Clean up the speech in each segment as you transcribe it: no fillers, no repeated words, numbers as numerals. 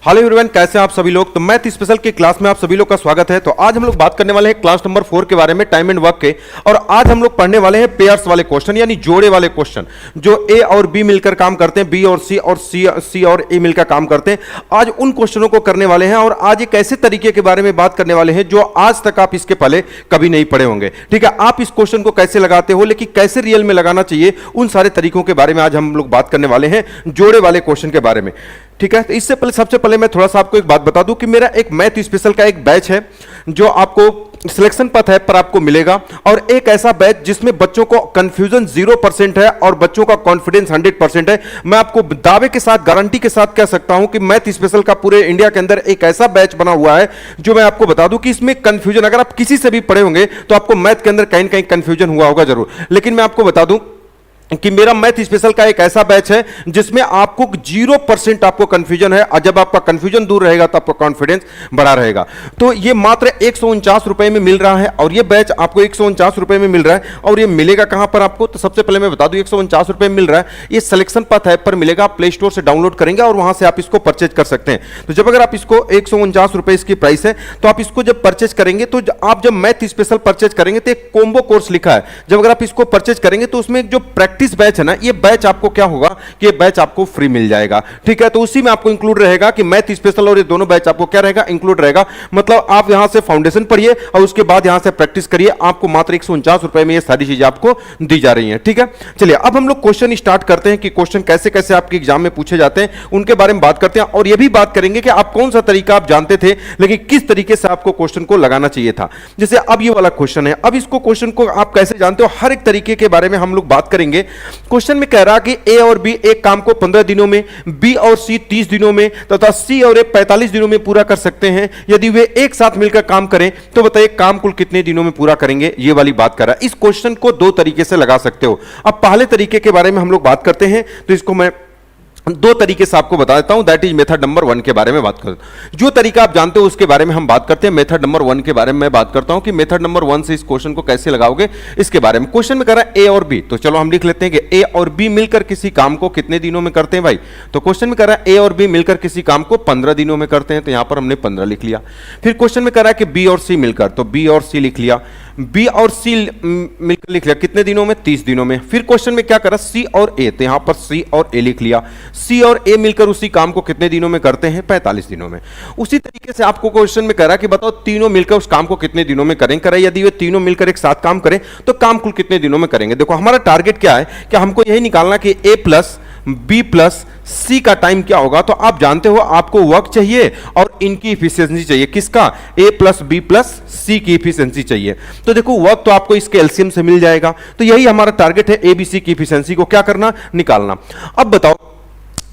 Hello everyone, कैसे हैं आप सभी लोग। तो मैथ स्पेशल की क्लास में आप सभी लोग का स्वागत है। तो आज हम लोग बात करने वाले हैं क्लास नंबर 4 के बारे में, टाइम एंड वर्क के। और आज हम लोग पढ़ने वाले हैं पेयर्स वाले क्वेश्चन, यानी जोड़े वाले क्वेश्चन, जो ए और बी मिलकर काम करते हैं, बी और सी और ए मिलकर काम करते हैं। आज उन क्वेश्चनों को करने वाले हैं और आज एक ऐसे तरीके के बारे में बात करने वाले हैं जो आज तक आप इसके पहले कभी नहीं पढ़े होंगे। ठीक है, आप इस क्वेश्चन को कैसे लगाते हो, लेकिन कैसे रियल में लगाना चाहिए, उन सारे तरीकों के बारे में आज हम लोग बात करने वाले हैं, जोड़े वाले क्वेश्चन के बारे में। ठीक है, तो इससे पहले सबसे पहले मैं थोड़ा सा आपको एक बात बता दूं कि मेरा एक मैथ स्पेशल का एक बैच है जो आपको सिलेक्शन पथ है पर आपको मिलेगा, और एक ऐसा बैच जिसमें बच्चों को कंफ्यूजन 0% है और बच्चों का कॉन्फिडेंस 100% है। मैं आपको दावे के साथ, गारंटी के साथ कह सकता हूं कि मैथ स्पेशल का पूरे इंडिया के अंदर एक ऐसा बैच बना हुआ है जो मैं आपको बता दूं कि इसमें कंफ्यूजन, अगर आप किसी से भी पढ़े होंगे तो आपको मैथ के अंदर कहीं ना कहीं कंफ्यूजन हुआ होगा जरूर। लेकिन मैं आपको बता दूं कि मेरा मैथ स्पेशल का एक ऐसा बैच है जिसमें आपको 0% आपको कंफ्यूजन है, और जब आपका कंफ्यूजन दूर रहेगा तो आपका कॉन्फिडेंस बढ़ा रहेगा। तो ये मात्र 149 रुपए में मिल रहा है, और ये बैच आपको 149 रुपए में मिल रहा है। और ये मिलेगा कहां पर आपको, तो सबसे पहले मैं बता दूं 149 रुपए में मिल रहा है। ये सिलेक्शन पथ ऐप पर मिलेगा, आप प्ले स्टोर से डाउनलोड करेंगे और वहां से आप इसको परचेज कर सकते हैं। तो जब अगर आप इसको 149 रुपए इसकी प्राइस है, तो आप इसको जब परचेज करेंगे, तो आप जब मैथ स्पेशल परचेज करेंगे तो एक कॉम्बो कोर्स लिखा है, जब अगर आप इसको परचेज करेंगे तो उसमें जो प्रैक्टिस बैच है ना, ये बैच आपको क्या होगा कि ये बैच आपको फ्री मिल जाएगा। ठीक है, तो उसी में आपको इंक्लूड रहेगा कि मैथ स्पेशल और ये दोनों बैच आपको क्या रहेगा, इंक्लूड रहेगा। मतलब आप यहां से फाउंडेशन पढ़िए और उसके बाद यहां से प्रैक्टिस करिए। आपको मात्र 149 रुपए में ये सारी चीजें आपको दी जा रही हैं। ठीक है, चलिए अब हम लोग क्वेश्चन स्टार्ट करते हैं कि क्वेश्चन कैसे कैसे आपके एग्जाम में पूछे जाते हैं, उनके बारे में बात करते हैं। और ये भी बात करेंगे कि आप कौन सा तरीका आप जानते थे, लेकिन किस तरीके से आपको क्वेश्चन को लगाना चाहिए था। जैसे अब ये वाला क्वेश्चन है, अब इसको क्वेश्चन को आप कैसे जानते हो, हर एक तरीके के बारे में हम लोग बात करेंगे। क्वेश्चन में कह रहा कि ए और बी एक काम को 15 दिनों में, बी और सी 30 दिनों में तथा सी और ए 45 दिनों में पूरा कर सकते हैं। यदि वे एक साथ मिलकर काम करें तो बताइए काम कुल कितने दिनों में पूरा करेंगे। ये वाली बात कर रहा है। इस क्वेश्चन को दो तरीके से लगा सकते हो। अब पहले तरीके के बारे में हम लोग बात करते हैं, तो इसको मैं दो तरीके से आपको बता देता हूं, दैट इज मेथड नंबर 1 के बारे में बात करते हैं। जो तरीका आप जानते हो उसके बारे में हम बात करते हैं। मेथड नंबर 1 के बारे में मैं बात करता हूं कि मेथड नंबर 1 से इस क्वेश्चन को कैसे लगाओगे, इसके बारे में। क्वेश्चन में कह रहा है ए और बी, तो चलो हम लिख लेते हैं कि ए और बी मिलकर किसी काम को कितने दिनों में करते हैं भाई। तो क्वेश्चन में कह रहा है ए और बी मिलकर किसी काम को 15 दिनों में करते हैं, तो यहां पर हमने 15 लिख लिया। फिर क्वेश्चन में कह रहा है कि बी और सी मिलकर, तो बी और सी लिख लिया। बी और सी मिलकर लिख लिया कितने दिनों में, 30 दिनों में। फिर क्वेश्चन में क्या करा, सी और ए, तो यहां पर सी और ए लिख लिया। सी और ए मिलकर उसी काम को कितने दिनों में करते हैं, 45 दिनों में। उसी तरीके से आपको क्वेश्चन में करा कि बताओ तीनों मिलकर उस काम को कितने दिनों में करें। करें यदि वे तीनों मिलकर एक साथ काम करें तो काम कुल कितने दिनों में करेंगे। देखो हमारा टारगेट क्या है कि हमको यही निकालना कि ए प्लस बी प्लस सी का टाइम क्या होगा। तो आप जानते हो आपको वर्क चाहिए और इनकी इफिशिएंसी चाहिए। किसका, ए प्लस बी प्लस सी की इफिशिएंसी चाहिए। तो देखो वर्क तो आपको इसके एलसीएम से मिल जाएगा। तो यही हमारा टारगेट है, ए बी सी की इफिशिएंसी को क्या करना, निकालना। अब बताओ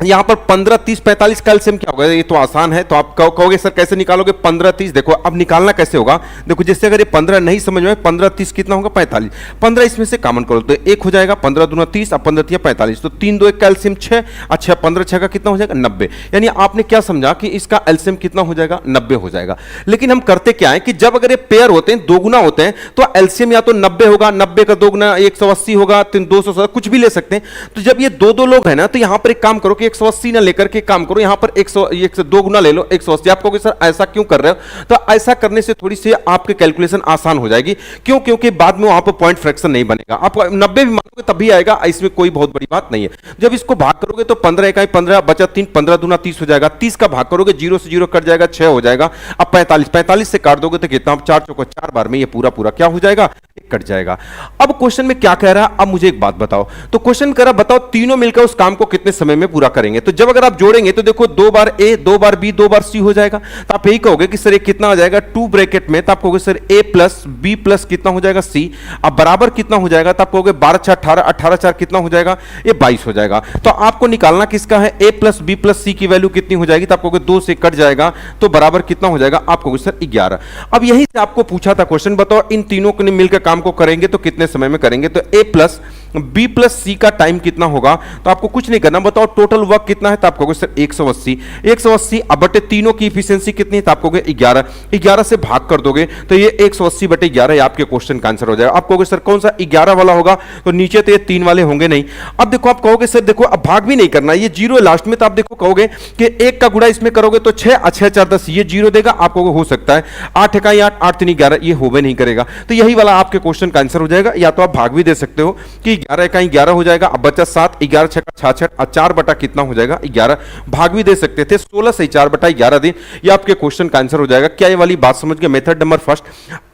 यहां पर 15, 30, 45 का एलसीएम क्या होगा। ये तो आसान है, तो आप कहोगे सर कैसे निकालोगे 15, 30। देखो अब निकालना कैसे होगा, देखो जैसे अगर ये 15 नहीं समझ में, 15, 30 कितना होगा, 45। 15 इसमें से कॉमन करो तो 1 हो जाएगा, 15 दूना 30, अब 15 तिया 45, तो 3 2 1 का एलसीएम 6। अच्छा 15 6 का कितना हो जाएगा, 90। यानी आपने क्या समझा कि इसका एलसीएम कितना हो जाएगा, 90 हो जाएगा। लेकिन हम करते क्या है कि जब अगर ये पेयर होते हैं, दोगुना होते हैं, तो एलसीएम या तो 90 होगा, 90 का दोगुना 180 होगा, 200 कुछ भी ले सकते हैं। तो जब ये दो लोग हैं ना, तो यहां पर एक काम करो कि 180 ना लेकर के काम करो, यहां पर 102 गुना ले लो 180। आप कहोगे सर ऐसा क्यों कर रहे हो, तो ऐसा करने से थोड़ी सी आपके कैलकुलेशन आसान हो जाएगी। क्यों, क्योंकि बाद में वहां पर पॉइंट फ्रैक्शन नहीं बनेगा। आप 90 भी मानोगे तब भी आएगा, इसमें कोई बहुत बड़ी बात नहीं है। जब इसको भाग करोगे तो 15 इकाई 15 बचा 3, 15 दूना 30 हो जाएगा। 30 का भाग करोगे 0 से 0 कट जाएगा, 6 हो जाएगा। अब 45 से काट दोगे तो कितना, 4 चौको 4 बार में ये पूरा क्या हो जाएगा, कट जाएगा। अब क्वेश्चन में क्या कह रहा है, अब मुझे एक बात बताओ। तो क्वेश्चन कह रहा बताओ तीनों मिलकर उस काम को कितने समय में पूरा करेंगे। तो जब अगर आप जोड़ेंगे तो देखो 2 बार ए, 2 बार बी, 2 बार सी हो जाएगा। तो आप यही कहोगे कि सर ये कितना हो जाएगा, 2 ब्रैकेट में, तो आप कहोगे सर ए प्लस बी प्लस कितना हो जाएगा, सी। अब बराबर कितना हो जाएगा, तो आप कहोगे 12 6 18, 18 4 कितना हो जाएगा, ये 22 हो जाएगा। तो आपको निकालना किसका है, ए प्लस बी प्लस सी की वैल्यू कितनी हो जाएगी। तो आप कहोगे 2 से कट जाएगा, तो बराबर कितना हो जाएगा, आप कहोगे सर 11। अब यही से आपको पूछा था क्वेश्चन, बताओ इन तीनों ने मिलकर काम काम को करेंगे तो कितने समय में करेंगे, तो ए प्लस बी प्लस सी का टाइम कितना होगा, तो आपको कुछ नहीं करना, बताओ टोटल वर्क कितना है, तो आपको सर 180 अब बटे तीनों की इफिशिएंसी कितनी है, तो आपको 11 से भाग कर दोगे तो ये 180 बटे 11 आपके क्वेश्चन का आंसर हो जाएगा। आप कहोगे सर कौन सा 11 वाला होगा, तो नीचे तो ये 3 वाले होंगे नहीं। अब देखो आप कहोगे सर देखो अब भाग भी नहीं करना, ये 0 है लास्ट में, तो आप देखो कहोगे कि 1 का गुणा इसमें करोगे तो 6 6 4 10 ये 0 देगा, आप कहोगे हो सकता है 8 इकाई 8 8 3 11 ये होवे नहीं करेगा, तो यही वाला आपके क्वेश्चन का आंसर हो जाएगा। या तो आप भाग भी दे सकते हो कि 11 इकाई 11 हो जाएगा, अब बचा 7 11 6 66 और 4 बटा कितना हो जाएगा 11, भाग भी दे सकते थे 16 से 4 बटा 11 दिन, ये आपके क्वेश्चन का आंसर हो जाएगा। क्या ये वाली बात समझ गए, मेथड नंबर फर्स्ट।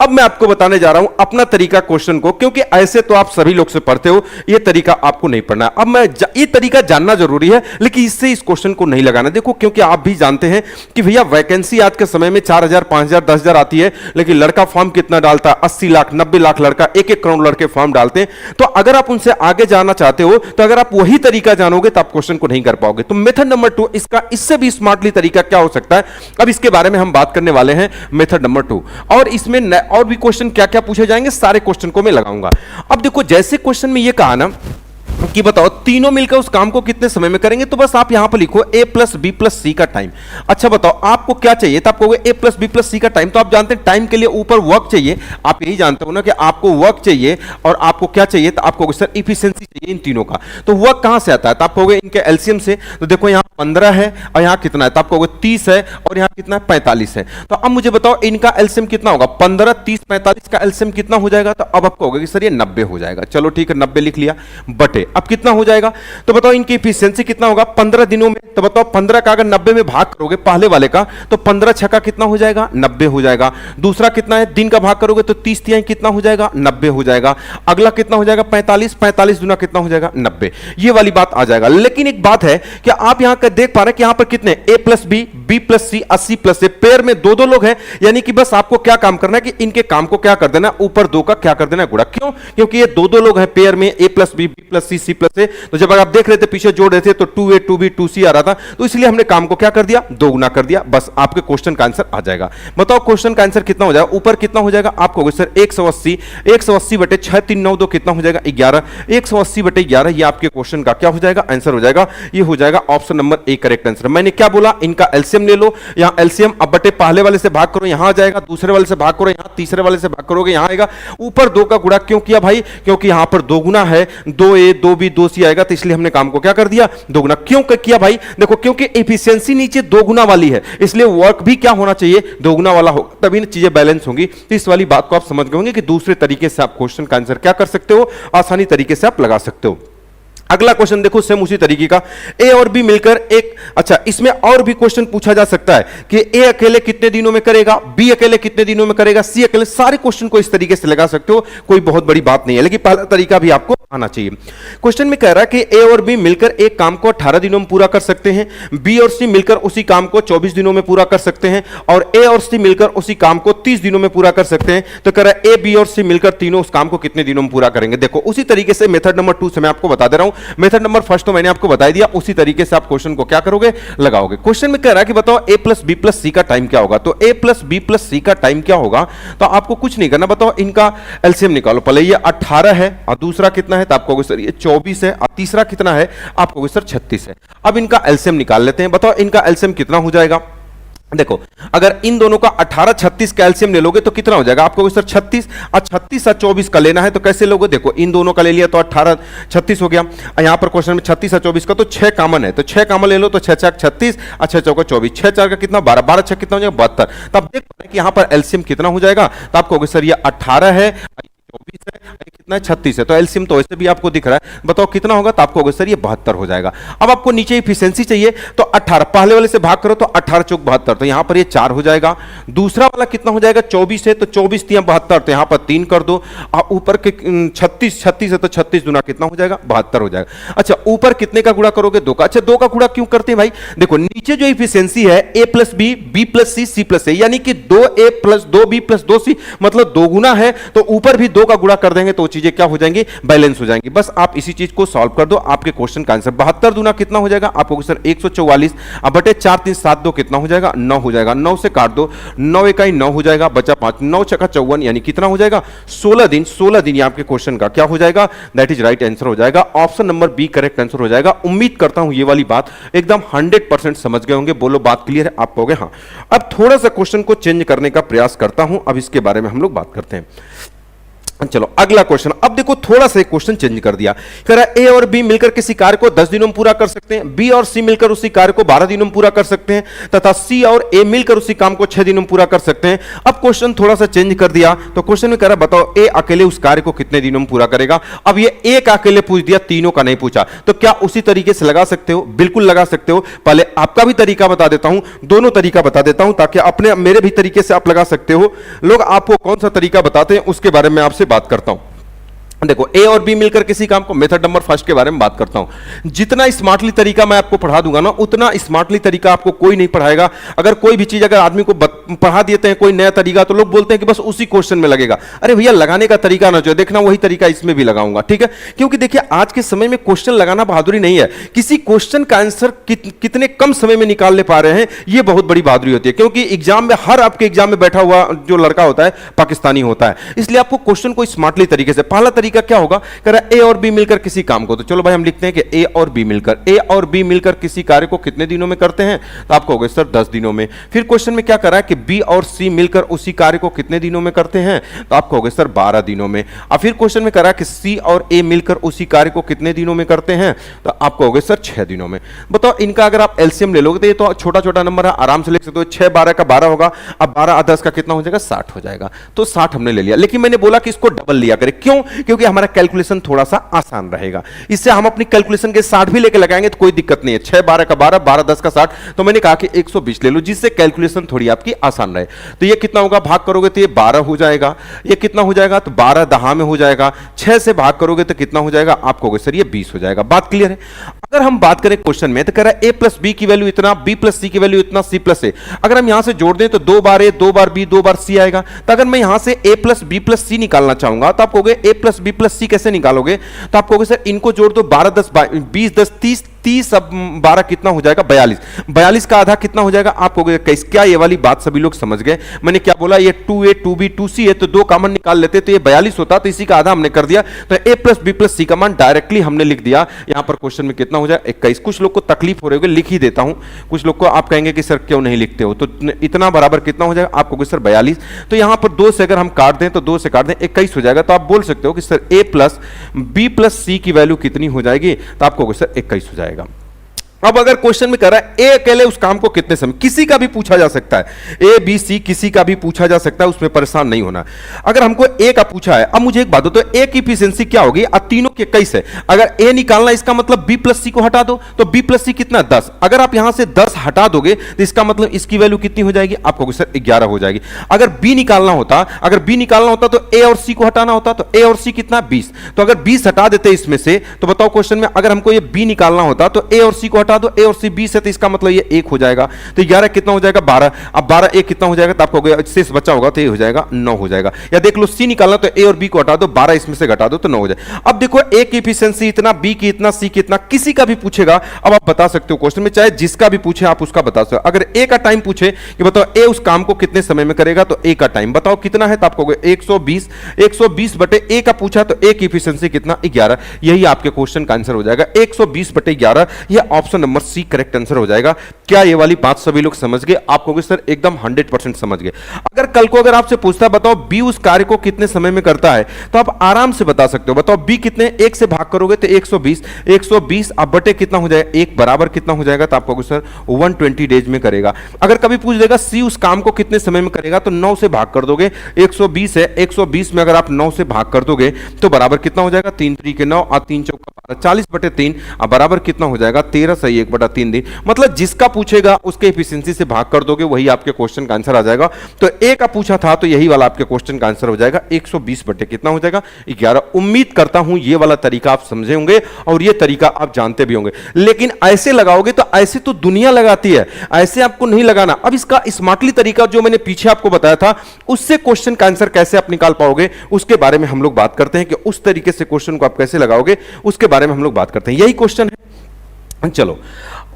अब मैं आपको बताने जा रहा हूं अपना तरीका क्वेश्चन को, क्योंकि ऐसे तो आप सभी लोग से पढ़ते हो, ये तरीका आपको नहीं पढ़ना। अब मैं ये तरीका जानना जरूरी है, लेकिन इससे इस क्वेश्चन को नहीं लगाना। देखो क्योंकि आप भी जानते हैं कि भैया वैकेंसी आज के समय में 4000 5000 10000 आती है, लेकिन लड़का फॉर्म कितना डालता है, 80 लाख 90 लाख लड़का, 1 करोड़ लड़के फॉर्म डालते हैं। तो अगर आप उनसे आगे जाना चाहते हो, तो अगर आप वही तरीका जानोगे तो आप क्वेश्चन को नहीं कर पाओगे। तो मेथड नंबर 2 इसका इससे भी स्मार्टली तरीका क्या हो सकता है, अब इसके बारे में हम बात करने वाले हैं मेथड नंबर 2। और इसमें और भी क्वेश्चन क्या क्या पूछे जाएंगे, सारे क्वेश्चन को मैं लगाऊंगा। अब देखो जैसे क्वेश्चन में ये कहा ना कि बताओ तीनों मिलकर उस काम को कितने समय में करेंगे, तो बस आप यहां पर लिखो a प्लस बी प्लस सी का टाइम। अच्छा बताओ आपको क्या चाहिए, तो आप कहोगे a प्लस बी प्लस सी का टाइम, तो आप जानते हैं टाइम के लिए ऊपर वर्क चाहिए, आप यही जानते हो ना कि आपको वर्क चाहिए और आपको क्या चाहिए, तो आप कहोगे सर इफिशिएंसी चाहिए इन तीनों का। तो वर्क कहां से आता है, तो आप कहोगे इनके एलसीएम से। तो देखो यहां 15 है और यहां कितना है, तो आप कहोगे 30 है और यहां कितना है 45 है। तो अब मुझे बताओ इनका एलसीएम कितना होगा, 15 30 45 का एलसीएम कितना हो जाएगा, तो अब आप कहोगे कि सर ये 90 हो जाएगा। चलो ठीक है 90 लिख लिया, बटे अब कितना हो जाएगा, तो बताओ इनकी इफिशिएंसी कितना होगा 15 दिनों में, तो बताओ 15 का अगर 90 में भाग करोगे पहले वाले का, तो 15 छक्का कितना हो जाएगा 90 हो जाएगा। दूसरा कितना है, दिन का भाग करोगे तो 30 तिहाई कितना हो जाएगा 90 हो जाएगा। अगला कितना हो जाएगा 45 45 दुना कितना हो जाएगा 90, ये वाली बात आ जाएगा। लेकिन एक बात है कि आप यहां का देख पा रहे हैं कि यहां पर कितने a plus B B plus C 80 plus A, pair में दो लोग हैं, यानी कि बस आपको क्या काम करना है कि इनके काम को क्या कर देना, ऊपर 2 का क्या कर देना गुणा। क्यों, क्योंकि ये दो लोग हैं पेयर में, a plus B B plus C C plus A. तो जब आप देख रहे थे पीछे जोड़ रहे थे तो 2a 2b 2c आ रहा था, तो इसलिए हमने काम को क्या कर दिया, 2 गुना कर दिया, बस आपके क्वेश्चन का आंसर आ जाएगा। बताओ क्वेश्चन का आंसर कितना हो जाएगा, ऊपर कितना हो जाएगा, आप कहोगे सर 180 बटे 6 3 9 2 कितना हो जाएगा 11, 180 बटे 11 ये आपके क्वेश्चन का क्या हो जाएगा आंसर हो जाएगा। ये हो जाएगा option number A correct answer. मैंने क्या बोला, इनका एलसीएम ले लो, यहां एलसीएम अब बटे पहले वाले से भाग करो यहां आ जाएगा, दूसरे वाले से भाग करो यहां, तीसरे वाले से भाग करोगे यहां आएगा, ऊपर 2 का गुणा क्यों किया भाई, क्योंकि यहां पर 2 गुना है, 2a 2b 2c आएगा, तो इसलिए हमने काम को क्या कर दिया 2 गुना। क्यों किया भाई, देखो क्योंकि एफिशिएंसी नीचे 2 गुना वाली है, इसलिए वर्क भी क्या होना चाहिए 2 गुना वाला हो, तभी चीजें बैलेंस होंगी। तो इस वाली बात को आप समझ गए होंगे कि दूसरे तरीके से आप क्वेश्चन का आंसर क्या कर सकते हो, आसानी तरीके से आप लगा सकते हो। अगला क्वेश्चन देखो सेम उसी तरीके का, ए और बी मिलकर एक, अच्छा इसमें और भी क्वेश्चन पूछा जा सकता है कि ए अकेले कितने दिनों में करेगा, बी अकेले कितने दिनों में करेगा, सी अकेले, सारे क्वेश्चन को इस तरीके से लगा सकते हो, कोई बहुत बड़ी बात नहीं है, लेकिन पहला तरीका भी आपको आना चाहिए। क्वेश्चन में कह रहा है कि ए और बी मिलकर एक काम को 18 दिनों में पूरा कर सकते हैं, बी और सी मिलकर उसी काम को 24 दिनों में पूरा कर सकते हैं, और ए और सी मिलकर उसी काम को 30 दिनों में पूरा कर सकते हैं। तो कह रहा है ए बी और सी मिलकर तीनों उस काम को कितने दिनों में पूरा करेंगे। देखो उसी तरीके से मेथड नंबर 2 से मैं आपको बता दे रहा हूं, मेथड नंबर फर्स्ट तो मैंने आपको बता दिया, उसी तरीके से आप क्वेश्चन को क्या करोगे लगाओगे। क्वेश्चन में कह रहा है कि बताओ a प्लस बी प्लस सी का टाइम क्या होगा, तो a प्लस बी प्लस सी का टाइम क्या होगा, तो आपको कुछ नहीं करना, बताओ इनका एलसीएम निकालो। पहले ये 18 है और दूसरा कितना है, तो आप कहोगे सर ये 24 है, और तीसरा कितना है, आप कहोगे सर 36 है। अब इनका एलसीएम निकाल लेते हैं, बताओ इनका एलसीएम कितना हो जाएगा। देखो अगर इन दोनों का 18 36 कैल्शियम ले लोगे तो कितना हो जाएगा, आपको सर 36 और 36 और 24 का लेना है, तो कैसे लोगे, देखो इन दोनों का ले लिया तो 18 36 हो गया, यहां पर क्वेश्चन में 36 और 24 का तो 6 कॉमन है, तो 6 कॉमन ले लो, तो 6 6 36 और 6 चौका 24, 6 4 का कितना 12, 12 6 कितना हो जाएगा 72। तब देख पा रहे कि यहां पर एलसीएम कितना हो जाएगा, तो आप कहोगे सर ये 18 है 24 है, कितना है 36 है, तो एलसीएम तो वैसे भी आपको दिख रहा है, बताओ कितना होगा, तो आपको सर ये 72 हो जाएगा। अब आपको नीचे इफिशिएंसी चाहिए, तो 18 पहले वाले से भाग करो तो 18 चौक 72, तो यहां पर ये 4 हो जाएगा। दूसरा वाला कितना हो जाएगा 24 है, तो 24 3 72, तो यहां पर 3 कर दो, और ऊपर के 36 है तो 36 गुना कितना हो जाएगा 72 हो जाएगा। अच्छा ऊपर कितने का गुणा करोगे 2 का, अच्छा 2 का गुणा क्यों करते हैं भाई, देखो नीचे जो इफिशिएंसी है a plus B B plus C C plus A, यानी कि 2a plus 2b plus 2c मतलब 2 गुना है, तो ऊपर भी 2 का गुणा कर देंगे तो वो चीजें क्या हो जाएंगी, बैलेंस हो जाएंगी। बस आप इसी चीज को सॉल्व कर दो, आपके क्वेश्चन का आंसर 72 दूना कितना हो जाएगा आपको सर 144, अब बटे 4 3 7 2 कितना हो जाएगा 9 हो जाएगा, 9 से काट दो, 9 इकाई 9 हो जाएगा, बचा 5, 9 छक्का 54 यानी कितना हो जाएगा 16 दिन। 16 दिन ये आपके क्वेश्चन का क्या हो जाएगा, दैट इज राइट आंसर हो जाएगा। Option number B correct answer हो जाएगा। उम्मीद करता हूं ये वाली बात एकदम 100% समझ गए होंगे। बोलो बात क्लियर है, आप कहोगे हाँ। अब थोड़ा सा क्वेश्चन को चेंज करने का प्रयास करता हूं, अब इसके बारे में हम लोग बात करते हैं। चलो अगला क्वेश्चन। अब देखो थोड़ा सा एक क्वेश्चन चेंज कर दिया, कह रहा ए और बी मिलकर किसी कार्य को 10 दिनों में पूरा कर सकते हैं, बी और सी मिलकर उसी कार्य को 12 दिनों में पूरा कर सकते हैं, तथा सी और ए मिलकर उसी काम को 6 दिनों में पूरा कर सकते हैं। अब क्वेश्चन थोड़ा सा चेंज कर दिया, तो क्वेश्चन में कह रहा बताओ ए अकेले उस कार्य को कितने दिनों में पूरा करेगा। अब ये ए का अकेले पूछ दिया, तीनों का नहीं पूछा, तो क्या उसी तरीके से लगा सकते हो? बिल्कुल लगा सकते हो। पहले आपका भी तरीका बता देता हूं, दोनों तरीका बता देता हूं ताकि अपने मेरे भी तरीके से आप लगा सकते हो। लोग आपको कौन सा तरीका बताते हैं उसके बारे में आपसे बात करता हूं। देखो ए और बी मिलकर किसी काम को, मेथड नंबर फर्स्ट के बारे में बात करता हूं। जितना स्मार्टली तरीका मैं आपको पढ़ा दूंगा ना, उतना स्मार्टली तरीका आपको कोई नहीं पढ़ाएगा। अगर कोई भी चीज अगर आदमी को पढ़ा देते हैं कोई नया तरीका, तो लोग बोलते हैं कि बस उसी क्वेश्चन में लगेगा। अरे भैया लगाने का तरीका ना जो देखना वही तरीका इसमें भी लगाऊंगा, ठीक है। क्योंकि देखिए आज के समय में क्वेश्चन लगाना बहादुरी नहीं है, किसी क्वेश्चन का आंसर कितने कम समय में निकाल ले पा रहे हैं ये बहुत बड़ी बहादुरी होती है। क्योंकि एग्जाम में हर आपके एग्जाम में बैठा हुआ जो लड़का होता है पाकिस्तानी होता है, इसलिए आपको क्वेश्चन को स्मार्टली तरीके से, पहला तरीका क्या होगा, कह रहा ए और बी मिलकर किसी काम को, तो चलो भाई हम लिखते हैं कि ए और बी मिलकर किसी कार्य को कितने दिनों में करते हैं, तो आपको होगा सर 10 दिनों में। फिर क्वेश्चन में क्या कर रहा है कि बी और सी मिलकर उसी कार्य को कितने दिनों में करते हैं, तो आपको होगा सर 12 दिनों में। अब फिर क्वेश्चन में कह रहा है कि सी और ए मिलकर उसी कार्य को कितने दिनों में करते हैं, तो आपको होगा सर 6 दिनों में। बताओ इनका अगर आप एलसीएम ले लोगे तो ये तो छोटा छोटा नंबर है, आराम से लिख सकते हो। 6 12 का 12 होगा, अब 12 10 का कितना हो जाएगा 60 हो जाएगा, तो 60 हमने ले लिया। लेकिन मैंने बोला कि इसको डबल लिया करें, क्यों? क्योंकि हमारा कैलकुलेशन थोड़ा सा आसान रहेगा। इससे हम अपनी कैलकुलेशन के 60 भी लेके लगाएंगे तो कोई दिक्कत नहीं है। 6 12 का 12, 12 10 का 60, तो मैंने कहा कि 120 ले लो, जिससे कैलकुलेशन थोड़ी आपकी आसान रहे। तो ये कितना होगा, भाग करोगे तो ये 12 हो जाएगा, ये कितना हो जाएगा, तो 12 दहा में हो जाएगा। 6 से भाग करोगे तो कितना हो जाएगा, आपको होगा सर ये 20 हो जाएगा। बात क्लियर है। अगर हम बात करें क्वेश्चन में, तो कह रहा है ए प्लस बी की वैल्यू इतना, बी प्लस सी की वैल्यू इतना, सी प्लस ए। अगर हम यहां से जोड़ दें तो 2 बार ए 2 बार बी 2 बार सी आएगा। तो अगर मैं यहां से ए प्लस बी प्लस सी निकालना चाहूंगा तो आप कहोगे ए प्लस बी प्लस सी कैसे निकालोगे, तो आप कहोगे सर इनको जोड़ दो, 12 10 20 10 30 30 अब 12 कितना हो जाएगा 42, 42 का आधा कितना हो जाएगा आपको। क्या ये वाली बात सभी लोग समझ गए? मैंने क्या बोला, ये 2a 2b 2c है तो 2 कॉमन निकाल लेते तो ये 42 होता, तो इसी का आधा हमने कर दिया। तो a प्लस बी प्लस सी का मान डायरेक्टली हमने लिख दिया। यहां पर क्वेश्चन में कितना हो जाए 21। कुछ लोग को तकलीफ हो रही होगी, लिख ही देता हूं। कुछ लोग को आप कहेंगे कि सर क्यों नहीं लिखते हो, तो इतना बराबर कितना हो जाएगा आपको सर 42। तो यहां पर 2 से अगर हम काट दें तो 2 से काट दें 21 हो जाएगा। तो आप बोल सकते हो कि sir a plus B plus C की वैल्यू कितनी हो जाएगी, तो आपको सर 21 हो जाएगा। अब अगर क्वेश्चन में कह रहा है ए अकेले उस काम को कितने समय, किसी का भी पूछा जा सकता है, ए बी सी किसी का भी पूछा जा सकता है, उसमें परेशान नहीं होना। अगर हमको ए का पूछा है, अब मुझे एक बात बताओ, तो ए की एफिशिएंसी क्या होगी, अब तीनों के 21 है। अगर ए निकालना इसका मतलब बी प्लस सी को हटा दो, तो बी प्लस सी कितना 10। अगर आप यहां से 10 हटा दोगे तो इसका मतलब इसकी वैल्यू कितनी हो जाएगी आपको सर 11 हो जाएगी। अगर बी निकालना होता, तो ए और सी को हटाना होता, तो ए और सी कितना 20। तो अगर 20 हटा देते इसमें से, तो बताओ क्वेश्चन में अगर हमको ये बी निकालना होता तो ए और सी को हटा दो, ए और सी 20 है तो इसका मतलब ये 1 हो जाएगा। तो 11 कितना हो जाएगा 12। अब 12 1 कितना हो जाएगा, तो आपको शेष बचा होगा तो ये हो जाएगा 9 हो जाएगा। या देख लो सी निकालना तो ए और बी को हटा दो, 12 इसमें से घटा दो तो 9 हो जाए। अब देखो ए की एफिशिएंसी इतना, बी की इतना, सी की इतना, किसी का भी पूछेगा अब आप बता सकते हो क्वेश्चन में, चाहे जिसका भी पूछे आप उसका बता सकते हो। अगर ए का टाइम पूछे कि बताओ ए उस काम को कितने समय में करेगा, तो ए का टाइम बताओ कितना है, तो आपको 120 120 बटे ए का पूछा तो ए की एफिशिएंसी कितना 11। यही आपके क्वेश्चन का आंसर हो जाएगा 120 बटे 11। यह option number C correct answer हो जाएगा। क्या ये वाली बात सभी लोग समझ गए? आप कहोगे सर एकदम 100% समझ गए। अगर कल को अगर आपसे पूछता बताओ बी उस कार्य को कितने समय में करता है, तो आप आराम से बता सकते हो। बताओ बी कितने, 1 से भाग करोगे तो 120, 120 अब बटे कितना हो जाएगा 1 बराबर कितना हो जाएगा, तो आप कहोगे सर 120 डेज में करेगा। अगर कभी पूछ देगा सी उस काम को कितने समय में करेगा, तो 9 से भाग कर दोगे, 120 है, 120 में अगर आप 9 से भाग कर दोगे तो बराबर कितना हो जाएगा 3 3 के 9 और 3 चौका 40/3 अब बराबर कितना हो जाएगा 13 सही 1/3 दिन। मतलब जिसका पूछेगा उसके एफिशिएंसी से भाग कर दोगे, वही आपके क्वेश्चन का आंसर आ जाएगा। तो ए का पूछा था तो यही वाला आपके क्वेश्चन का आंसर हो जाएगा 120 बटे कितना हो जाएगा 11। उम्मीद करता हूं ये वाला तरीका आप समझे होंगे और ये तरीका आप जानते भी होंगे। लेकिन ऐसे लगाओगे तो ऐसे तो दुनिया लगाती है, ऐसे आपको नहीं लगाना। अब इसका स्मार्टली तरीका जो मैंने पीछे आपको बताया था उससे क्वेश्चन का आंसर कैसे आप निकाल पाओगे उसके बारे में हम लोग बात करते हैं कि उस तरीके से क्वेश्चन को आप कैसे लगाओगे उसके बारे में हम लोग बात करते हैं। यही क्वेश्चन है। चलो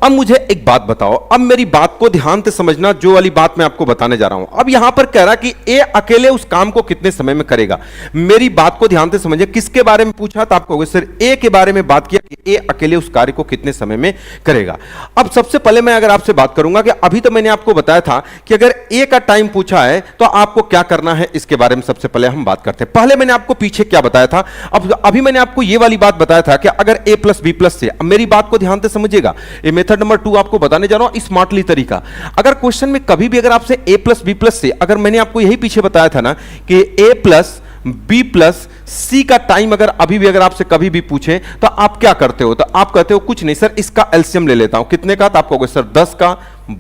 अब मुझे एक बात बताओ, अब मेरी बात को ध्यान से समझना, जो वाली बात मैं आपको बताने जा रहा हूं। अब यहां पर कह रहा कि ए अकेले उस काम को कितने समय में करेगा। मेरी बात को ध्यान से समझिए, किसके बारे में पूछा था आपको, सर ए के बारे में बात किया कि ए अकेले उस कार्य को कितने समय में करेगा। अब सबसे पहले मैं अगर आपसे बात करूंगा कि अभी तो मैंने आपको बताया था कि अगर ए का टाइम पूछा है तो आपको क्या करना है, इसके बारे में सबसे पहले हम बात करते हैं। पहले मैंने आपको पीछे क्या बताया था, अब अभी मैंने आपको यह वाली बात बताया था कि अगर ए प्लस बी प्लस से, अब मेरी बात को ध्यान से समझिएगा, ये मेथड नंबर 2 आपको बताने जा रहा हूं स्मार्टली तरीका। अगर क्वेश्चन में कभी भी अगर आपसे ए प्लस बी प्लस से, अगर मैंने आपको यही पीछे बताया था ना कि ए प्लस बी प्लस सी का टाइम अगर अभी भी अगर आपसे कभी भी पूछे तो आप क्या करते हो, तो आप कहते हो कुछ नहीं सर इसका एलसीएम ले लेता हूं। कितने का, तो आप कहोगे सर 10 का,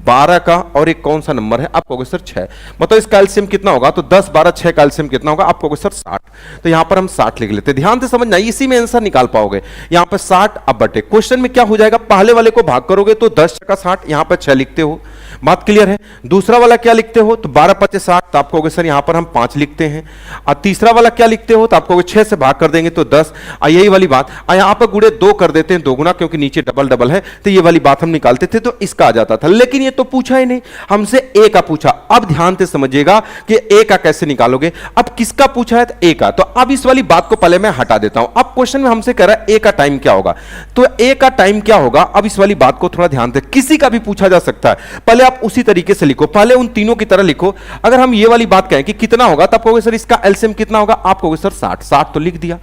12 का और एक कौन सा नंबर है, आप कहोगे सर 6। मतलब इसका एलसीएम कितना होगा, तो 10 12 6 का एलसीएम कितना होगा, आप कहोगे सर 60। तो यहां पर हम 60 लिख लेते हैं। ध्यान से समझना, इसी में आंसर निकाल पाओगे। यहां पर 60 अब बटे क्वेश्चन में क्या हो जाएगा, पहले वाले को भाग करोगे तो 10 का 60, यहां पर 6 लिखते हो, बात क्लियर है। दूसरा वाला क्या लिखते हो, तो 12 5 60, तो आप कहोगे सर यहां पर हम 5 लिखते हैं। और तीसरा वाला क्या लिखते हो, तो आप कहोगे 6 से भाग कर देंगे तो 10। यही वाली बात यहां पर गुड़े 2 कर देते हैं, 2 गुना, क्योंकि नीचे डबल डबल है, तो ये वाली बात हम निकालते थे तो इसका आ जाता था। लेकिन ये तो पूछा ही नहीं, हमसे ए का पूछा। अब ध्यान से समझिएगा कि ए का कैसे निकालोगे। अब किसका पूछा है, तो ए का। तो अब इस वाली बात को पहले मैं हटा देता हूं। अब क्वेश्चन में हमसे कह रहा है ए का टाइम क्या होगा, तो ए का टाइम क्या होगा। अब इस वाली बात को थोड़ा ध्यान से, किसी का भी पूछा जा सकता है, पहले आप उसी तरीके से लिखो, पहले उन तीनों की तरह लिखो। अगर हम ये वाली बात कहें कि कितना होगा, तब कहोगे सर इसका एलसीएम कितना होगा, आप कहोगे सर 60। 60 तो लिख दिया।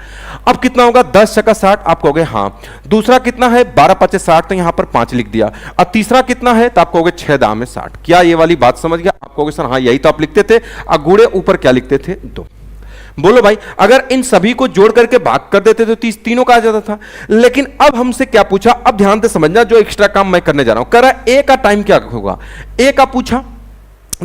अब कितना होगा, 10 छक्का 60, आप कहोगे हां। दूसरा कितना है, 12 5 60, तो यहां पर 5 लिख दिया। और तीसरा कितना है, तो आप कहोगे 6 दाम में 60। क्या ये वाली बात समझ गया, आप कहोगे सर हां यही तो आप लिखते थे। अगुड़े ऊपर क्या लिखते थे, 2। बोलो भाई, अगर इन सभी को जोड़ करके भाग कर देते तो तीनों का आ जाता था। लेकिन अब हमसे क्या पूछा, अब ध्यान से समझना, जो एक्स्ट्रा काम मैं करने जा रहा हूं, कह रहा ए का टाइम क्या होगा। ए का पूछा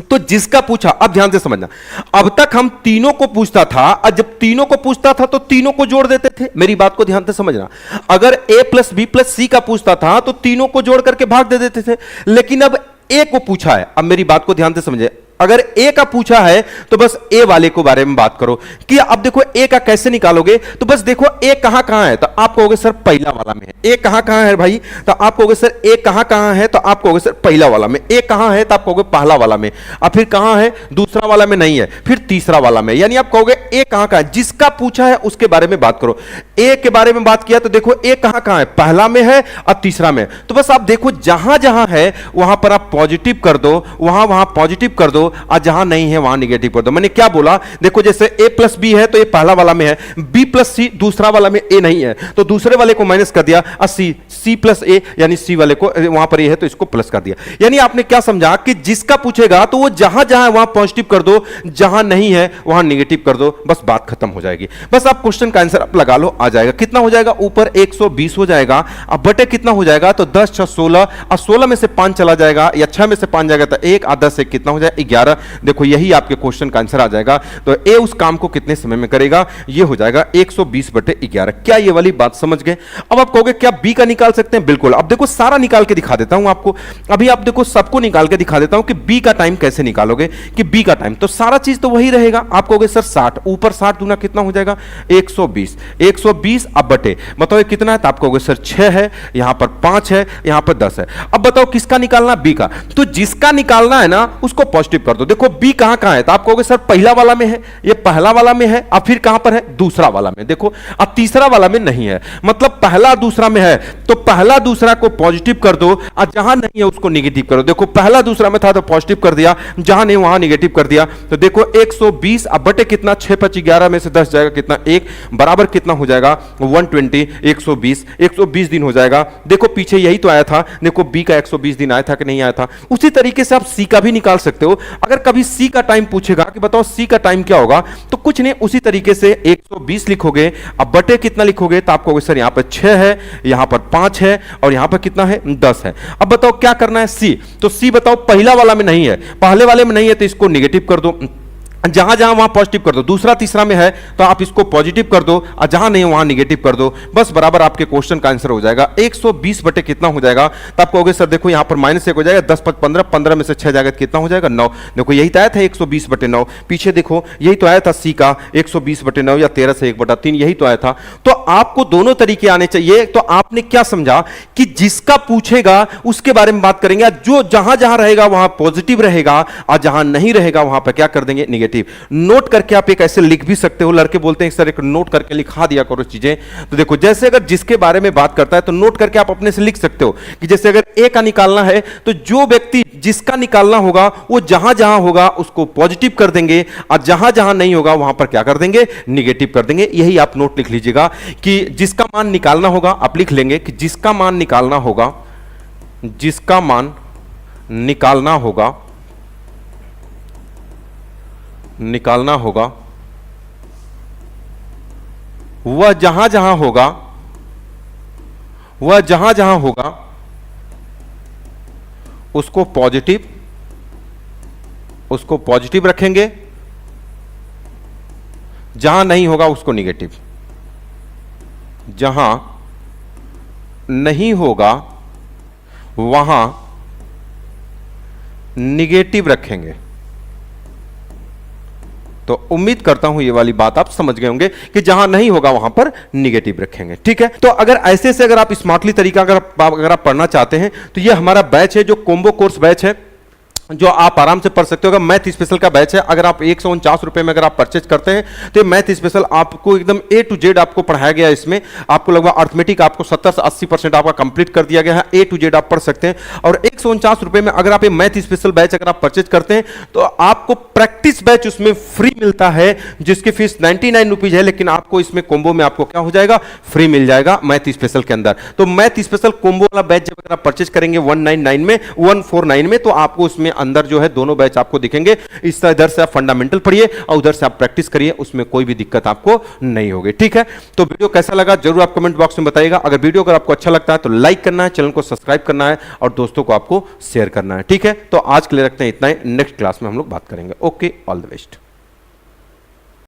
तो जिसका पूछा, अब ध्यान से समझना, अब तक हम तीनों को पूछता था, और जब तीनों को पूछता था तो तीनों को जोड़ देते थे। मेरी बात को ध्यान से समझना, अगर ए प्लस बी प्लस सी का पूछता था तो तीनों को जोड़ करके भाग दे देते थे। लेकिन अब ए को पूछा है, अब मेरी बात को ध्यान से समझे, अगर ए का पूछा है तो बस ए वाले को बारे में बात करो कि अब देखो ए का कैसे निकालोगे। तो बस देखो ए कहां कहां है, तो आप कहोगे सर पहला वाला में है। ए कहां कहां है भाई, तो आप कहोगे सर ए कहां कहां है, तो आप कहोगे सर पहला वाला में। ए कहां है, तो आप कहोगे पहला वाला में। और फिर कहां है, दूसरा वाला में नहीं है, फिर तीसरा वाला में। यानी आप कहोगे ए कहां कहां है, जिसका पूछा है उसके बारे में बात करो। ए के बारे में बात किया तो देखो ए कहां कहां है, पहला में है और तीसरा में। तो बस आप देखो जहां जहां है वहां पर आप पॉजिटिव कर दो, वहां वहां पॉजिटिव कर दो, और जहां नहीं है वहां निगेटिव कर दो। मैंने क्या बोला, देखो जैसे a प्लस बी है तो ये पहला वाला में है, b प्लस सी दूसरा वाला में a नहीं है, तो दूसरे वाले को माइनस कर दिया, और c प्लस a यानी c वाले को वहां पर a है तो इसको प्लस कर दिया। यानी आपने क्या समझा कि जिसका पूछेगा तो वो जहां जहां है वहां पॉजिटिव कर दो, जहां नहीं है वहां निगेटिव कर दो, बस बात खत्म हो जाएगी। बस आप क्वेश्चन का आंसर आप लगा लो, आ जाएगा। कितना हो जाएगा, ऊपर 120 हो जाएगा, अब बटे कितना हो जाएगा, तो 10 6 16, और 16 में से 5 चला जाएगा, या 6 में से 5 जाएगा तो 1, और 10 से कितना हो जाएगा 11। देखो यही आपके क्वेश्चन का आंसर आ जाएगा। तो ए उस काम को कितने समय में करेगा, ये हो जाएगा 120/11। क्या ये वाली बात समझ गए। अब आप कहोगे क्या बी का निकाल सकते हैं, बिल्कुल। अब देखो सारा निकाल के दिखा देता हूं आपको, अभी आप देखो सबको निकाल के दिखा देता हूं कि बी का टाइम कैसे निकालोगे। कि बी का टाइम तो सारा चीज तो वही रहेगा। आप कहोगे सर 60, ऊपर 60 दूना कितना हो जाएगा 120। 120 अब बटे बताओ ये कितना है, तो आप कहोगे सर 6 है, यहां पर 5 है, यहां पर 10 है। अब बताओ किसका निकालना, बी का। तो जिसका निकालना है ना उसको पॉजिटिव कर दो। देखो बी कहां कहां है, तो आप कहोगे सर पहला वाला में है, ये पहला वाला में है, और फिर कहां पर है, दूसरा वाला में। देखो अब तीसरा वाला में नहीं है, मतलब पहला दूसरा में है, तो पहला दूसरा को पॉजिटिव कर दो, और जहां नहीं है उसको नेगेटिव करो। देखो पहला दूसरा में था तो पॉजिटिव कर दिया, जहां नहीं वहां नेगेटिव कर दिया। तो देखो 120 अब बटे कितना, 6 5 11 में से 10 जाएगा कितना 1, बराबर कितना हो जाएगा 120। 120 दिन हो जाएगा। देखो पीछे यही तो आया था, देखो बी का 120 दिन आया था कि नहीं आया था। उसी तरीके से आप सी का भी निकाल सकते हो। अगर कभी सी का टाइम पूछेगा कि बताओ सी का टाइम क्या होगा, तो कुछ नहीं, उसी तरीके से 120 लिखोगे। अब बटे कितना लिखोगे, तो आपको सर यहां पर 6 है, यहां पर 5 है, और यहां पर कितना है 10 है। अब बताओ क्या करना है, सी, तो सी बताओ पहला वाला में नहीं है, पहले वाले में नहीं है तो इसको निगेटिव कर दो, जहां जहां वहां पॉजिटिव कर दो। दूसरा तीसरा में है तो आप इसको पॉजिटिव कर दो, और जहां नहीं वहां निगेटिव कर दो, बस बराबर आपके क्वेश्चन का आंसर हो जाएगा। 120 बटे कितना हो जाएगा, तो आप कहोगे सर देखो यहां पर -1 हो जाएगा, 10 5 15, 15 में से 6 जाएगा कितना हो जाएगा 9। देखो यही तो आया था 120 बटे 9, पीछे देखो यही तो आया था सी का 120 बटे 9 या 13 से 1/3, यही तो आया था। तो आपको दोनों तरीके आने चाहिए। तो आपने क्या समझा कि जिसका पूछेगा उसके बारे में बात करेंगे, जो जहां जहां रहेगा वहां पॉजिटिव रहेगा, और जहां नहीं रहेगा वहां पर क्या कर देंगे, निगेटिव। नोट करके आप एक ऐसे लिख भी सकते हो, लड़के बोलते हैं सर एक नोट करके लिखा दिया करो चीजें। तो देखो जैसे अगर जिसके बारे में बात करता है तो नोट करके आप अपने से लिख सकते हो कि जैसे अगर ए का निकालना है तो जो व्यक्ति जिसका निकालना होगा वो जहां जहां होगा उसको पॉजिटिव कर देंगे, और जहां जहां नहीं होगा वहां पर क्या कर देंगे, निगेटिव कर देंगे। यही आप नोट लिख लीजिएगा कि जिसका मान निकालना होगा, आप लिख लेंगे कि जिसका मान निकालना होगा, जिसका मान निकालना होगा, निकालना होगा वह जहां जहां होगा, वह जहां जहां होगा उसको पॉजिटिव रखेंगे, जहां नहीं होगा उसको निगेटिव, जहां नहीं होगा वहां निगेटिव रखेंगे। तो उम्मीद करता हूं ये वाली बात आप समझ गए होंगे कि जहां नहीं होगा वहां पर निगेटिव रखेंगे। ठीक है, तो अगर ऐसे से अगर आप स्मार्टली तरीका अगर आप पढ़ना चाहते हैं तो ये हमारा बैच है जो कोम्बो कोर्स बैच है, जो आप आराम से पढ़ सकते हो। अगर मैथ स्पेशल का बैच है, अगर आप 149 रुपए में अगर आप परचेज करते हैं तो ये मैथ स्पेशल आपको एकदम A to Z आपको पढ़ाया गया है। इसमें आपको लगभग अर्थमेटिक आपको 70 से 80% आपका कंप्लीट कर दिया गया है, A to Z आप पढ़ सकते हैं। और 149 रुपए में अगर आप ये मैथ स्पेशल बैच अगर आप परचेज करते हैं तो आपको प्रैक्टिस बैच उसमें फ्री मिलता है, जिसकी फीस 99 रुपीज है, लेकिन आपको इसमें कोम्बो में आपको क्या हो जाएगा, फ्री मिल जाएगा मैथ स्पेशल के अंदर। तो मैथ स्पेशल कोम्बो वाला बैच जब अगर आप परचेज करेंगे 149 में तो आपको उसमें अंदर जो है दोनों बैच आपको दिखेंगे। इस तरह इधर से आप फंडामेंटल पढ़िए और उधर से आप प्रैक्टिस करिए, उसमें कोई भी दिक्कत आपको नहीं होगी। ठीक है, तो वीडियो कैसा लगा जरूर आप कमेंट बॉक्स में बताइएगा। अगर वीडियो अगर आपको अच्छा लगता है तो लाइक करना है, चैनल को सब्सक्राइब करना है और दोस्तों को आपको शेयर करना है। ठीक है, तो आज के लिए रखते हैं इतना ही, नेक्स्ट क्लास में हम लोग बात करेंगे। Okay, all the best.